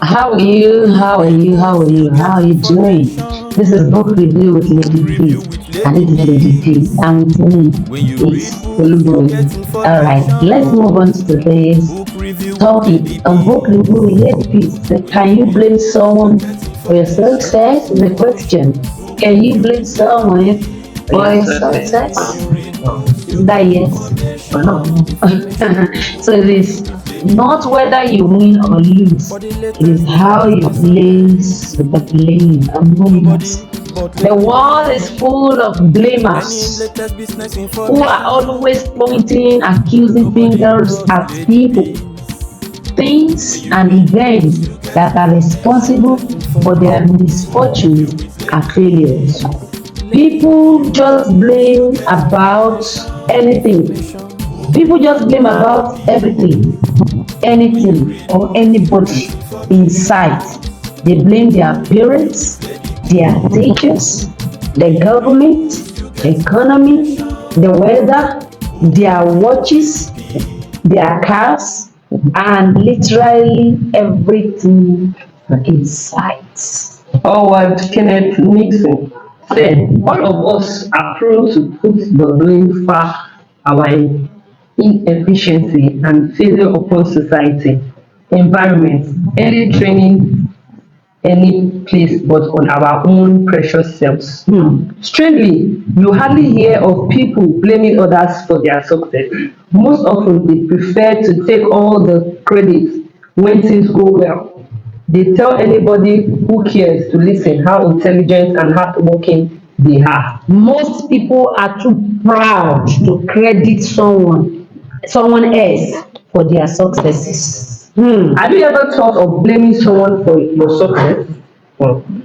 How are you? How are you? How are you? How are you doing? This is Book Review with Lady P. And this is Lady P. And with me is Olubumi. Alright, let's move on to today's topic on Book Review with Lady P. So can you blame someone for your success? Is the question. Can you blame someone for your success? Is that yes or no? So it is not whether you win or lose, it is how you place the blame among us. The world is full of blamers who are always pointing accusing fingers at people, things, and events that are responsible for their misfortunes and failures. People just blame about anything. People just blame about everything, anything, or anybody in sight. They blame their parents, their teachers, the government, the economy, the weather, their watches, their cars, and literally everything in sight. Howard Kenneth Nixon said, all of us are prone to put the blame for our inefficiency and failure upon society, environment, early training, any place but on our own precious selves. Strangely, you hardly hear of people blaming others for their success. Most often, they prefer to take all the credit when things go well. They tell anybody who cares to listen how intelligent and hardworking they are. Most people are too proud to credit someone else for their successes. Have you ever thought of blaming someone for your success?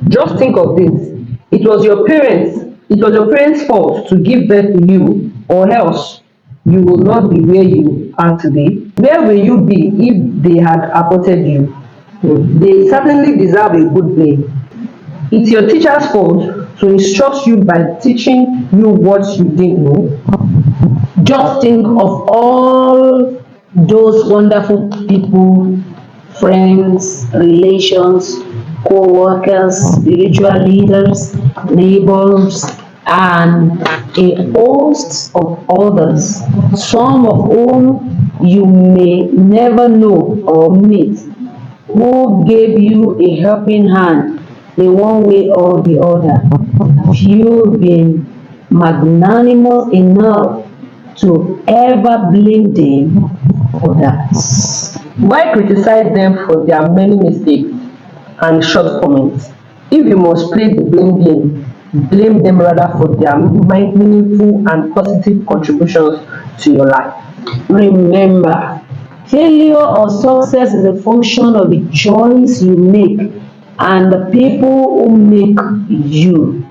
Just think of this. It was your parents' fault to give birth to you, or else you will not be where you are today. Where will you be if they had aborted you? They certainly deserve a good blame. It's your teacher's fault to instruct you by teaching you what you didn't know. Just think of all those wonderful people, friends, relations, co-workers, spiritual leaders, neighbors, and a host of others, some of whom you may never know or meet, who gave you a helping hand in one way or the other. Have you been magnanimous enough to ever blame them for that? Why criticize them for their many mistakes and shortcomings? If you must play the blame game, blame them rather for their meaningful and positive contributions to your life. Remember, failure or success is a function of the choice you make and the people who make you.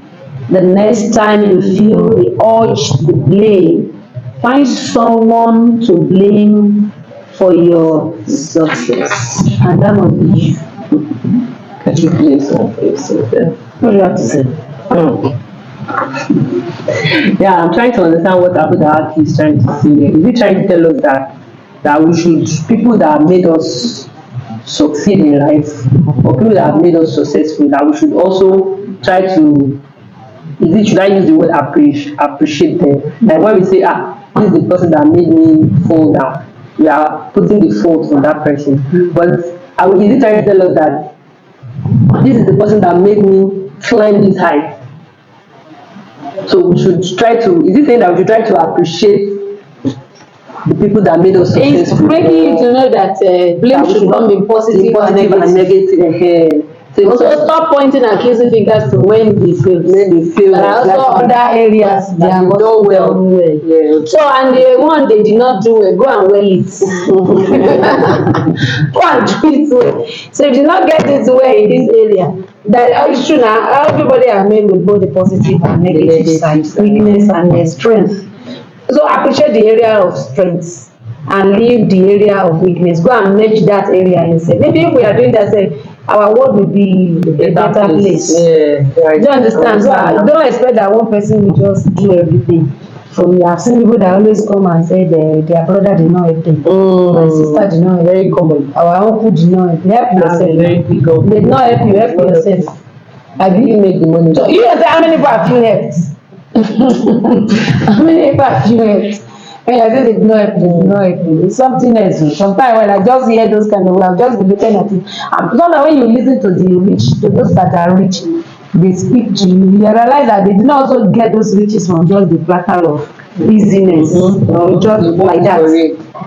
The next time you feel the urge to blame, find someone to blame for your success. And that must be you. Can you play some for yourself? What do you have to say? Yeah, I'm trying to understand what Abu Dhabi is trying to say here. Is he trying to tell us that we should, people that have made us succeed in life, or people that have made us successful, that we should also try to, should I use the word appreciate them? Like when we say, this is the person that made me fall down, we are putting the fault on that person. But is he trying to tell us that this is the person that made me climb this height? So we should try to, is he saying that we should try to appreciate the people that made us It's successful? making you to know that blame should come in positive and negative. So stop pointing accusing fingers to when they fail. There are also other areas that have done well. Yeah. So, and the one they did not do well, go and well it. Go and do it well. So if you did not get it well in this area, that is true now. Everybody are made with both the positive and negative sides, weakness and strength. So appreciate the area of strength and leave the area of weakness. Go and merge that area instead. Maybe if we are doing that, say our world will be a better place. Yeah, right. Do you understand? So don't expect that one person will just do everything. So we have seen people that always come and say their brother did not help them. My sister did not help Very them. common. Our uncle did not help. Help That's a yourself. very big They did not help you, help yourself. Have you make the money? So you say how many people have you helped? How many people have you helped? When I say they did not help, they did not help you. It's something else. Sometimes when I just hear those kind of words, I'll just be looking at it. Sometimes when you listen to the rich, to those that are rich, they speak to you, you realize that they did not also get those riches from just the platter of easiness or just like that.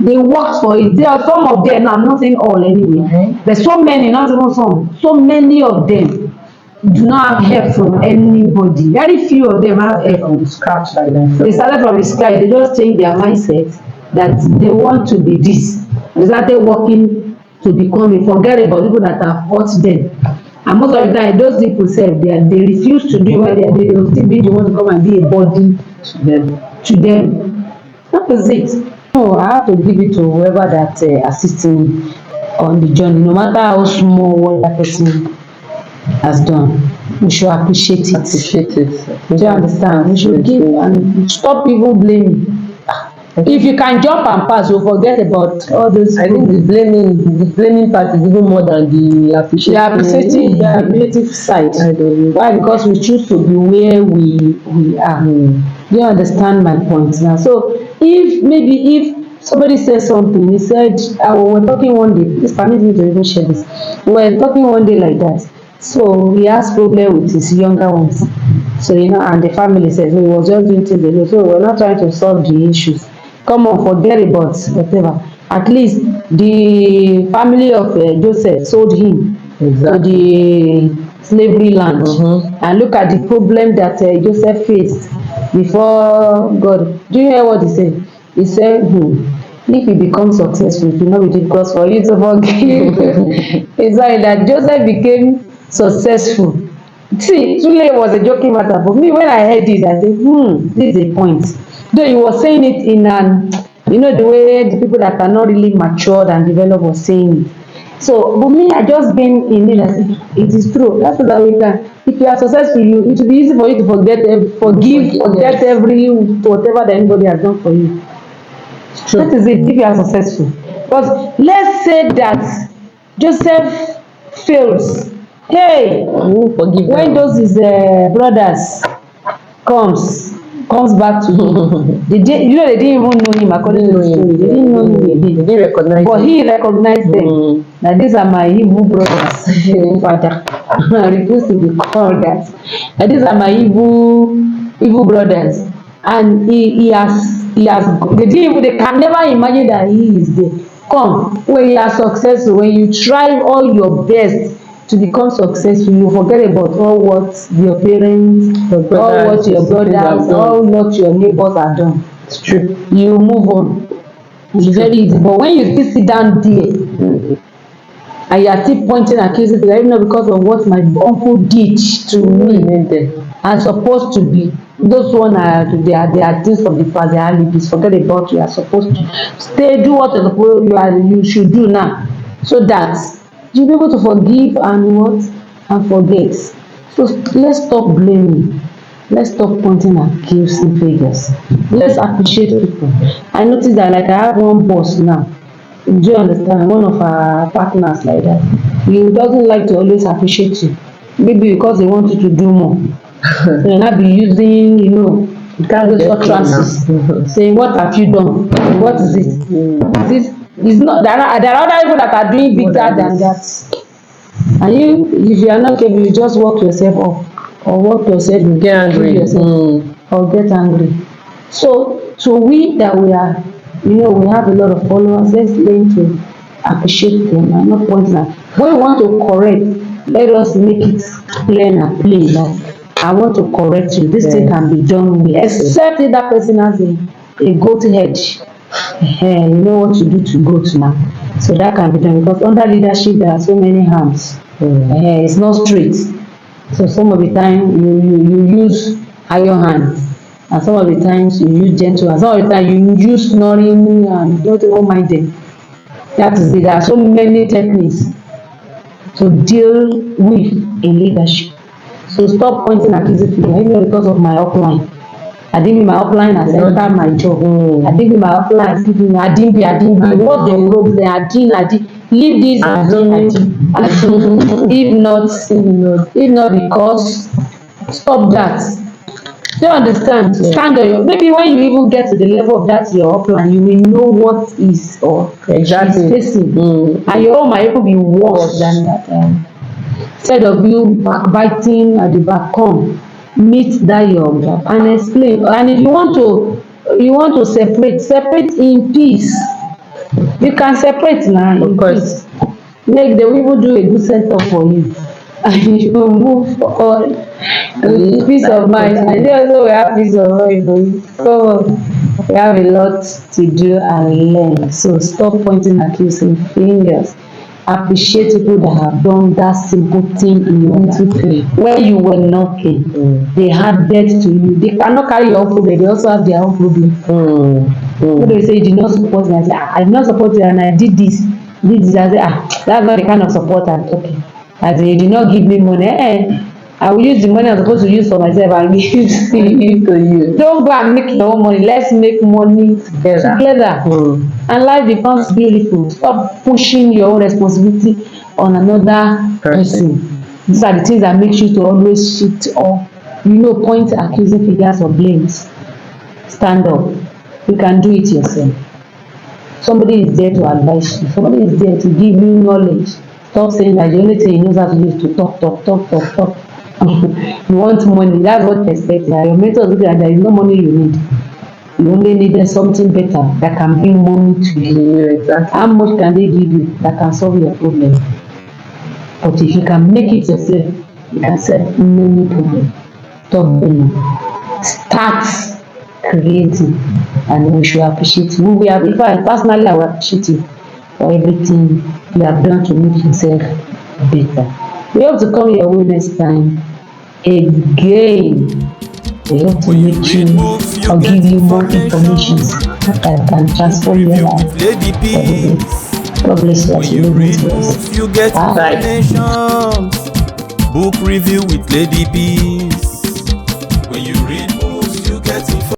They worked for it. There are some of them, I'm not saying all anyway. There's so many, not even some, so many of them do not have help from anybody. Very few of them have help from scratch like that. They started from the scratch. They just change their mindset that they want to be this. They started working to become it. Forget about people that have hurt them. And most of the time, those people say they refuse to do what they are doing. They will still be the one to come and be a body to them. That is it. So I have to give it to whoever that assists me on the journey, no matter how small what that person has done. We should appreciate it. Appreciate it. Do you understand? We should give and stop even blaming. If you can jump and pass, you'll forget about all those. I think the blaming part is even more than the appreciating. The appreciative side. Why? Because we choose to be where we are. Do you understand my point now? So if somebody says something, he said, we were talking one day, please permit me to even share this. We were talking one day like that. So he has problem with his younger ones. So and the family says, he was just doing things alone. So we're not trying to solve the issues. Come on, forget about whatever. At least the family of Joseph sold him to the slavery land. And look at the problem that Joseph faced before God. Do you hear what he said? He said, if you become successful, it will not be difficult for you to forgive. It's like that Joseph became successful. See, truly it was a joking matter. But me, when I heard it, I said, this is a point. Though he was saying it in the way the people that are not really matured and developed were saying it. So, but me, I just been in it. I said, it is true. That's what we can. If you are successful, it will be easy for you to forget whatever that anybody has done for you. True. That is it. If you are successful, but let's say that Joseph fails. Hey, when those his brothers comes back to him, they didn't even know him according to the story. They didn't know him again. They didn't recognize him. But he recognized them. That these are my evil brothers. Father, I refuse to be called that. That these are my evil brothers. And he has they can never imagine that he is there. Come, when you are successful, when you try all your best to become successful, you forget about all what your parents, all what your brothers, all what your neighbors have done. It's true. You move on. It's very easy. But when you still sit down there and you are still pointing accusations, even though because of what my uncle did to me, I'm supposed to be. Those one they are things of the past, they are alibis. Forget about you are supposed to stay, do what you should do now, so that you'll be able to forgive and forget. So let's stop blaming. Let's stop pointing accusing fingers. Let's appreciate people. I noticed that I have one boss now. Do you understand? One of our partners like that. He doesn't like to always appreciate you. Maybe because they want you to do more. So you'll not be using, those utterances. Saying, what have you done? What is it? This is not. There are other people that are doing bigger than that. And if you are not capable, you just work yourself up, or work yourself, get angry, or get angry. So we that we are, we have a lot of followers. Let's learn to appreciate them and not point out. When we want to correct, let us make it plain and plain. Like, I want to correct you. This thing can be done with, except if that person has a goat head. You know what to do to goat now. So that can be done, because under leadership there are so many hands. It's not straight. So some of the time you use iron hands, and some of the times you use gentle hands. Some of the time you use snoring and don't even mind them. That is it. There are so many techniques to deal with in leadership. So stop pointing accusing fingers, even because of my upline. I didn't be my upline as enter my job. I didn't be my upline as people. I didn't be. What they wrote there, I didn't. Leave this, I didn't. If not because, stop that. Do you understand? Stand on your, maybe when you even get to the level of that your upline, you will know what is or Exactly. is facing. And your own might even be worse than that. Instead of you backbiting at the back, come meet that your gap and explain. And if you want to separate in peace. You can separate now in peace. Make the people do a good setup for you, and you move on with peace of mind. And also we have peace of mind. So we have a lot to do and learn. So stop pointing accusing fingers. Appreciate people that have done that simple thing in your little play where you were nothing. They had debt to you. They cannot carry your own problem. They also have their own problem. When they say you did not support me, I say I did not support you and I did this. I say that's not the kind of support I'm talking. I say you did not give me money. I will use the money I'm supposed to use for myself and give to you. Don't go and make your own money. Let's make money together. And life becomes beautiful. Stop pushing your own responsibility on another person. These are the things that make you to always shift or point accusing fingers or blames. Stand up. You can do it yourself. Somebody is there to advise you. Somebody is there to give you knowledge. Stop saying that the only thing he knows how to do is to talk. You want money. That's what they expect. Your mentor is looking at there is no money you need. You only needed something better that can bring money to you. Exactly. How much can they give you that can solve your problem? But if you can make it yourself, you can solve many problems. Stop them. Start creating, and we should appreciate you. If I personally, I will appreciate you for everything you have done to make yourself better. We hope to come your way next time again. We hope to make you or give you more information that can transform your life. God bless you as you live. You get Bye. Book review with Lady Peace.